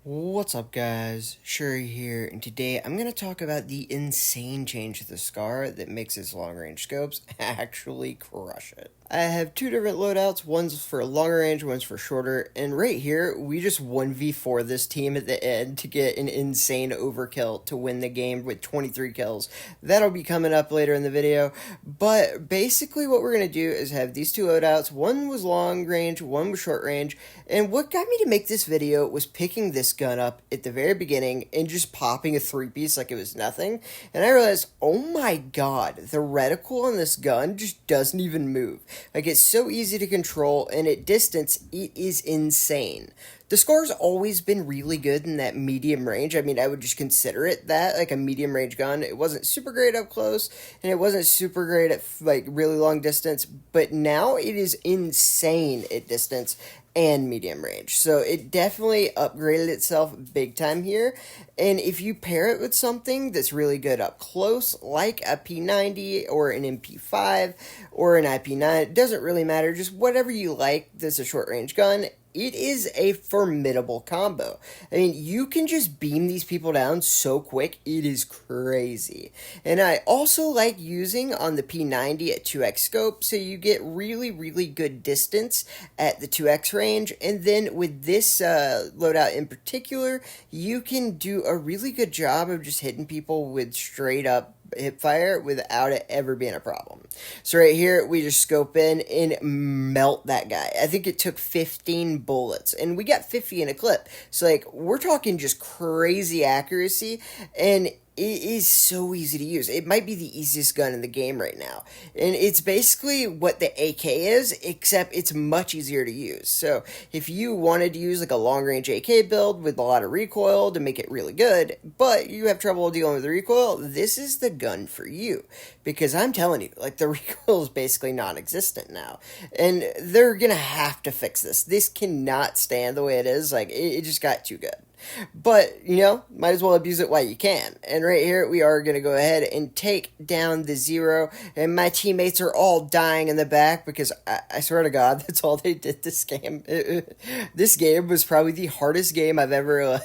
What's up guys, Shouri here, and today I'm going to talk about the insane change to the SCAR that makes its long range scopes actually crush it. I have two different loadouts, one's for longer range, one's for shorter, and right here we just 1v4 this team at the end to get an insane overkill to win the game with 23 kills. That'll be coming up later in the video, but basically what we're going to do is have these two loadouts. One was long range, one was short range, and what got me to make this video was picking this gun up at the very beginning and just popping a three-piece like it was nothing, and I realized, oh my god, the reticle on this gun just doesn't even move. Like, it's so easy to control, and at distance, it is insane. The SCAR's always been really good in that medium range. I mean, I would just consider it that, like a medium range gun. It wasn't super great up close, and it wasn't super great at, like, really long distance, but now it is insane at distance and medium range. So it definitely upgraded itself big time here. And if you pair it with something that's really good up close, like a P90 or an MP5 or an IP9, it doesn't really matter, just whatever you like that's a short range gun, it is a formidable combo. I mean, you can just beam these people down so quick, it is crazy. And I also like using on the P90 at 2x scope, so you get really, really good distance at the 2x range. And then with this loadout in particular, you can do a really good job of just hitting people with straight up hip fire without it ever being a problem. So right here, we just scope in and melt that guy. I think it took 15 bullets, and we got 50 in a clip. So, like, we're talking just crazy accuracy, and it is so easy to use. It might be the easiest gun in the game right now. And it's basically what the AK is, except it's much easier to use. So if you wanted to use like a long range AK build with a lot of recoil to make it really good, but you have trouble dealing with the recoil, this is the gun for you. Because I'm telling you, like, the recoil is basically non-existent now. And they're gonna have to fix this. This cannot stand the way it is. Like, it just got too good. But, you know, might as well abuse it while you can. And right here, we are going to go ahead and take down the zero. And my teammates are all dying in the back because I swear to God, that's all they did this game. This game was probably the hardest game I've ever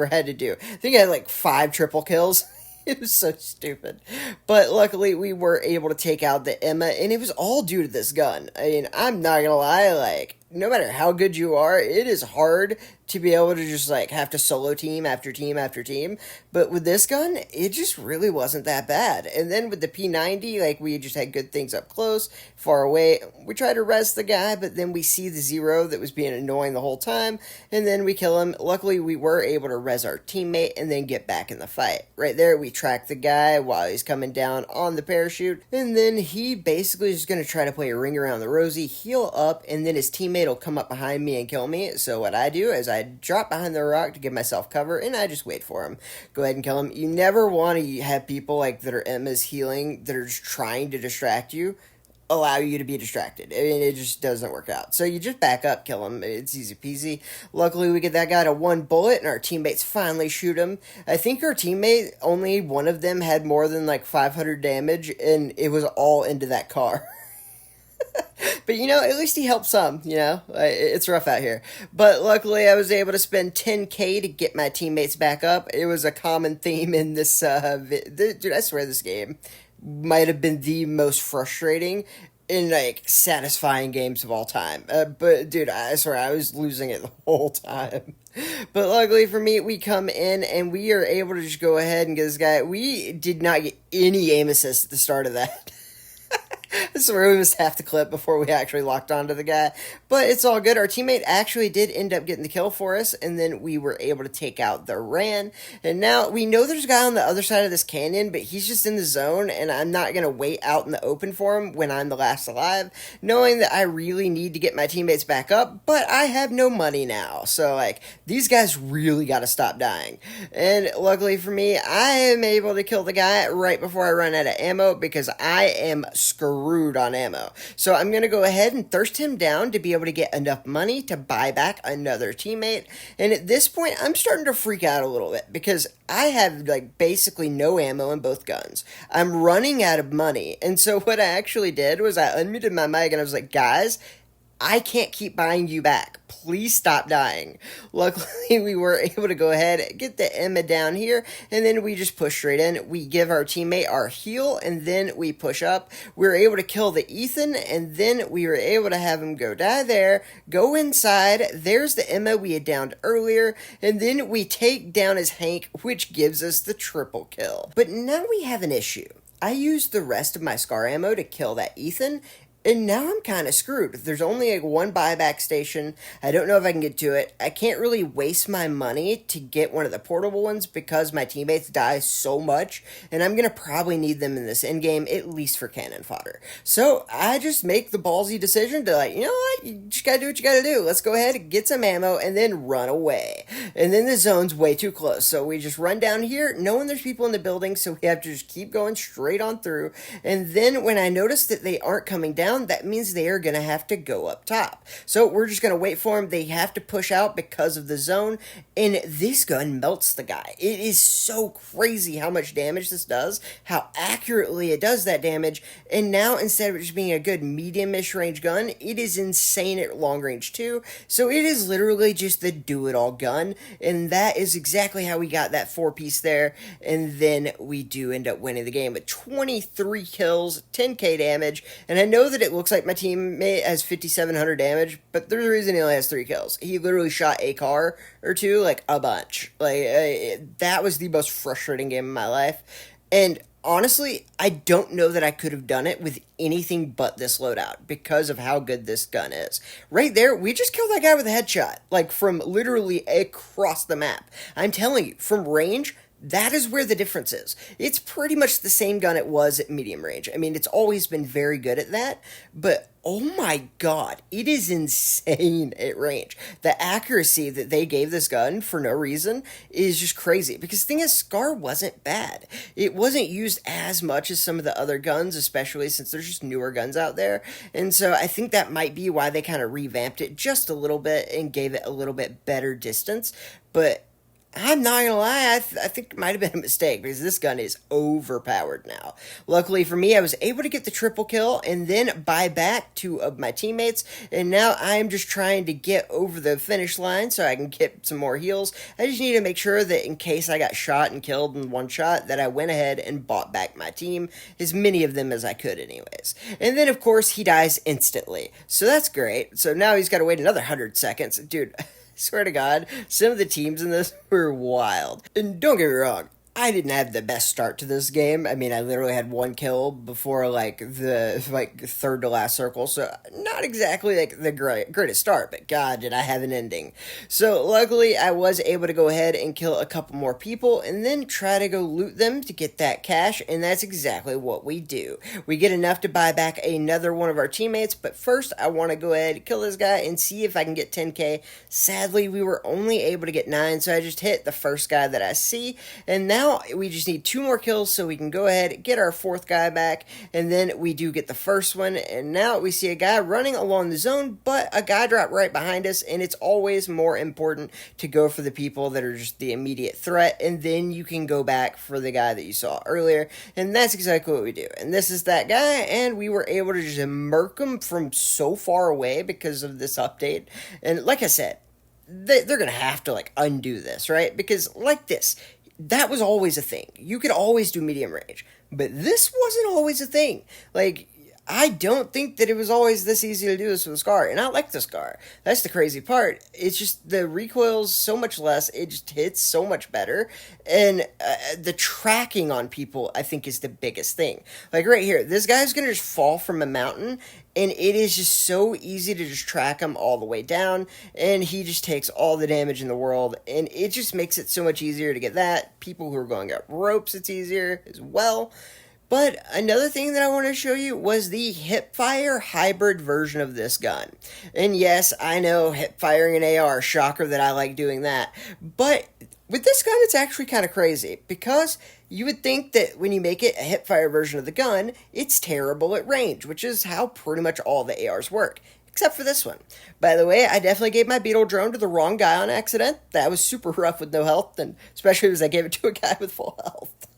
had to do. I think I had like 5 triple kills. It was so stupid. But luckily, we were able to take out the Emma, and it was all due to this gun. I mean, I'm not gonna lie, like, no matter how good you are, it is hard to be able to just, like, have to solo team after team after team. But with this gun, it just really wasn't that bad. And then with the P90, like, we just had good things up close, far away. We tried to res the guy, but then we see the zero that was being annoying the whole time, and then we kill him. Luckily, we were able to res our teammate and then get back in the fight. Right there, we track the guy while he's coming down on the parachute, and then he basically is going to try to play a ring around the rosy, heal up, and then his teammate will come up behind me and kill me. So what I do is I drop behind the rock to give myself cover, and I just wait for him. Go ahead and kill him. You never want to have people like that are Emma's healing that are just trying to distract you allow you to be distracted. I mean, it just doesn't work out. So you just back up, kill him. It's easy peasy. Luckily, we get that guy to 1 bullet, and our teammates finally shoot him. I think our teammate, only one of them had more than like 500 damage, and it was all into that car. But, you know, at least he helped some, you know. It's rough out here. But luckily, I was able to spend 10K to get my teammates back up. It was a common theme in this, dude, I swear this game might have been the most frustrating and, like, satisfying games of all time. But, dude, I swear, I was losing it the whole time. But luckily for me, we come in and we are able to just go ahead and get this guy. We did not get any aim assist at the start of that. This is where we missed half the clip before we actually locked onto the guy. But it's all good. Our teammate actually did end up getting the kill for us, and then we were able to take out the Ran. And now we know there's a guy on the other side of this canyon, but he's just in the zone, and I'm not going to wait out in the open for him when I'm the last alive, knowing that I really need to get my teammates back up, but I have no money now. So, like, these guys really got to stop dying. And luckily for me, I am able to kill the guy right before I run out of ammo because I am screwed on ammo. So I'm going to go ahead and thirst him down to be able to get enough money to buy back another teammate. And at this point, I'm starting to freak out a little bit because I have, like, basically no ammo in both guns. I'm running out of money. And so what I actually did was I unmuted my mic and I was like, guys, I can't keep buying you back. Please stop dying. Luckily, we were able to go ahead, get the Emma down here, and then we just push straight in. We give our teammate our heal, and then we push up. We were able to kill the Ethan, and then we were able to have him go die there, go inside. There's the Emma we had downed earlier, and then we take down his Hank, which gives us the triple kill. But now we have an issue. I used the rest of my SCAR ammo to kill that Ethan, and now I'm kind of screwed. There's only like one buyback station. I don't know if I can get to it. I can't really waste my money to get one of the portable ones because my teammates die so much, and I'm going to probably need them in this endgame, at least for cannon fodder. So I just make the ballsy decision to you know what? You just got to do what you got to do. Let's go ahead and get some ammo and then run away. And then the zone's way too close. So we just run down here, knowing there's people in the building, so we have to just keep going straight on through. And then when I notice that they aren't coming down, that means they are going to have to go up top. So we're just going to wait for them. They have to push out because of the zone, and this gun melts the guy. It is so crazy how much damage this does, how accurately it does that damage, and now instead of just being a good medium-ish range gun, it is insane at long range too. So it is literally just the do-it-all gun, and that is exactly how we got that 4-piece there, and then we do end up winning the game with 23 kills, 10k damage, and I know that it looks like my teammate has 5,700 damage, but there's a reason he only has 3 kills. He literally shot a car or two, like a bunch. That was the most frustrating game of my life. And honestly, I don't know that I could have done it with anything but this loadout because of how good this gun is. Right there, we just killed that guy with a headshot, like from literally across the map. I'm telling you, from range, that is where the difference is. It's pretty much the same gun it was at medium range. I mean, it's always been very good at that, but oh my god, it is insane at range. The accuracy that they gave this gun for no reason is just crazy. Because the thing is, SCAR wasn't bad. It wasn't used as much as some of the other guns, especially since there's just newer guns out there. And so I think that might be why they kind of revamped it just a little bit and gave it a little bit better distance. But I'm not gonna lie, I think it might have been a mistake because this gun is overpowered now. Luckily for me, I was able to get the triple kill and then buy back 2 of my teammates, and now I'm just trying to get over the finish line so I can get some more heals. I just need to make sure that in case I got shot and killed in one shot, that I went ahead and bought back my team, as many of them as I could anyways. And then of course he dies instantly, so that's great. So now he's got to wait another 100 seconds. Dude, swear to God, some of the teams in this were wild. And don't get me wrong, I didn't have the best start to this game. I mean, I literally had 1 kill before the third to last circle, so not exactly the greatest start, but God, did I have an ending. So luckily, I was able to go ahead and kill a couple more people and then try to go loot them to get that cash, and that's exactly what we do. We get enough to buy back another one of our teammates, but first I want to go ahead and kill this guy and see if I can get 10k. Sadly, we were only able to get 9, so I just hit the first guy that I see, and now we just need 2 more kills so we can go ahead and get our 4th guy back, and then we do get the first one, and now we see a guy running along the zone, but a guy dropped right behind us, and it's always more important to go for the people that are just the immediate threat, and then you can go back for the guy that you saw earlier, and that's exactly what we do. And this is that guy, and we were able to just murk him from so far away because of this update. And like I said, they're going to have to undo this, right? Because like this, that was always a thing. You could always do medium range, but this wasn't always a thing. I don't think that it was always this easy to do this with a SCAR, and I like the SCAR. That's the crazy part. It's just the recoil's so much less, it just hits so much better, and the tracking on people, I think, is the biggest thing. Right here, this guy's gonna just fall from a mountain, and it is just so easy to just track him all the way down, and he just takes all the damage in the world, and it just makes it so much easier to get that. People who are going up ropes, it's easier as well. But another thing that I want to show you was the hipfire hybrid version of this gun. And yes, I know hipfiring an AR, shocker that I like doing that. But with this gun, it's actually kind of crazy, because you would think that when you make it a hipfire version of the gun, it's terrible at range, which is how pretty much all the ARs work, except for this one. By the way, I definitely gave my beetle drone to the wrong guy on accident. That was super rough with no health, and especially as I gave it to a guy with full health.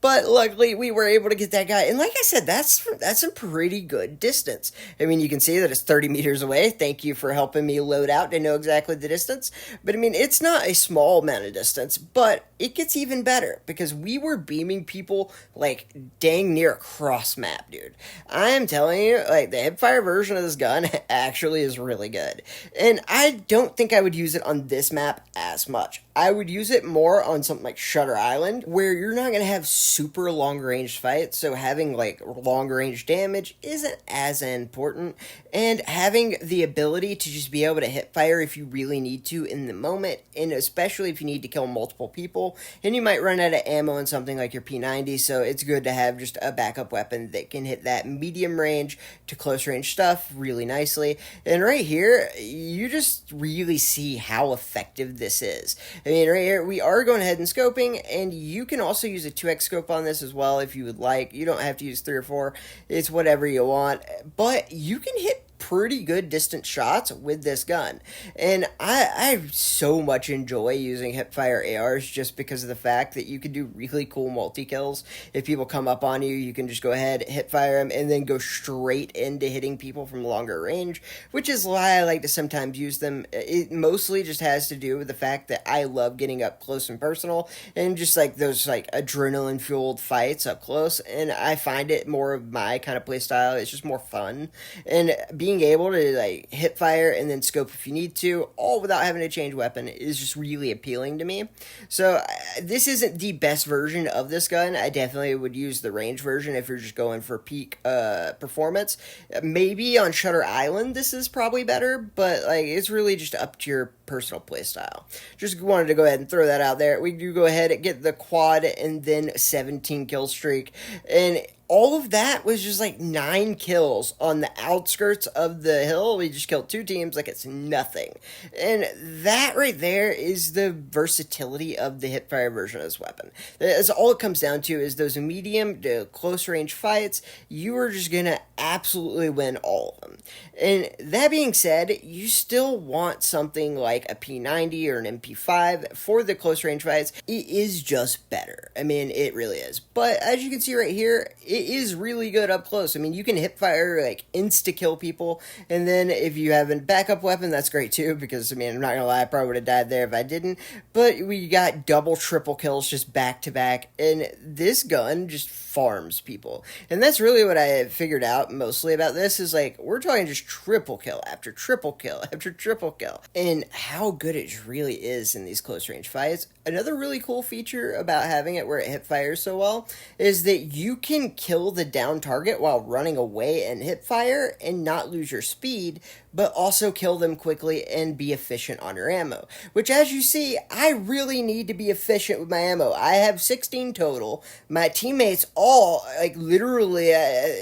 But luckily, we were able to get that guy. And like I said, that's some pretty good distance. I mean, you can see that it's 30 meters away. Thank you for helping me load out to know exactly the distance. But I mean, it's not a small amount of distance, but it gets even better because we were beaming people like dang near across map, dude. I am telling you, like, the hipfire version of this gun actually is really good. And I don't think I would use it on this map as much. I would use it more on something like Shutter Island, where you're not going to have super long-range fights, so having, like, long-range damage isn't as important, and having the ability to just be able to hip fire if you really need to in the moment, and especially if you need to kill multiple people, and you might run out of ammo in something like your P90, so it's good to have just a backup weapon that can hit that medium range to close range stuff really nicely. And right here, you just really see how effective this is. I mean, right here, we are going ahead and scoping, and you can also use a 2x scope on this as well if you would like. You don't have to use 3 or 4. It's whatever you want, but you can hit pretty good distant shots with this gun. And I so much enjoy using hipfire ARs just because of the fact that you can do really cool multi-kills. If people come up on you, you can just go ahead, hipfire them, and then go straight into hitting people from longer range, which is why I like to sometimes use them. It mostly just has to do with the fact that I love getting up close and personal, and just like those like adrenaline-fueled fights up close, and I find it more of my kind of play style. It's just more fun, and being able to like hip fire and then scope if you need to, all without having to change weapon, is just really appealing to me. So this isn't the best version of this gun. I definitely would use the range version if you're just going for peak performance. Maybe on Shutter Island this is probably better, but like it's really just up to your personal play style. Just wanted to go ahead and throw that out there. We do go ahead and get the quad and then 17 kill streak, and all of that was just like 9 kills on the outskirts of the hill. We just killed 2 teams like it's nothing. And that right there is the versatility of the hipfire version of this weapon. That's all it comes down to, is those medium to close range fights. You are just going to absolutely win all of them. And that being said, you still want something like a P90 or an MP5 for the close range fights. It is just better. I mean, it really is. But as you can see right here, it is really good up close. I mean, you can hip fire, like, insta-kill people, and then if you have a backup weapon, that's great too, because, I mean, I'm not gonna lie, I probably would have died there if I didn't, but we got double, triple kills just back-to-back, and this gun just farms people. And that's really what I figured out mostly about this, is, like, we're talking just triple kill after triple kill after triple kill, and how good it really is in these close-range fights. Another really cool feature about having it where it hip fires so well is that you can kill the down target while running away and hip fire and not lose your speed, but also kill them quickly and be efficient on your ammo. Which, as you see, I really need to be efficient with my ammo. I have 16 total. My teammates all, like, literally,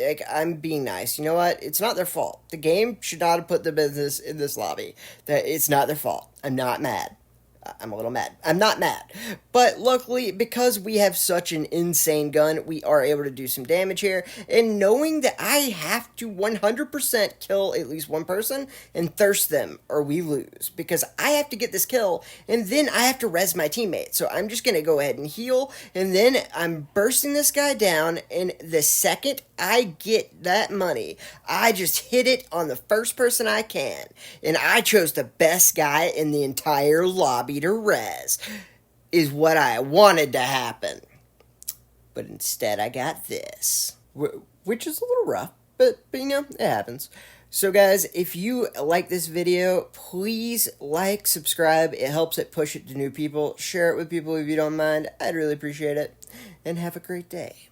like, I'm being nice. You know what? It's not their fault. The game should not have put the business in this lobby. It's not their fault. I'm not mad. I'm a little mad. I'm not mad. But luckily, because we have such an insane gun, we are able to do some damage here. And knowing that I have to 100% kill at least one person and thirst them or we lose. Because I have to get this kill and then I have to res my teammate. So I'm just going to go ahead and heal. And then I'm bursting this guy down. And the second I get that money, I just hit it on the first person I can. And I chose the best guy in the entire lobby to res, is what I wanted to happen. But instead I got this, which is a little rough, but you know, it happens. So guys, if you like this video, please like, subscribe. It helps it push it to new people. Share it with people if you don't mind. I'd really appreciate it. And have a great day.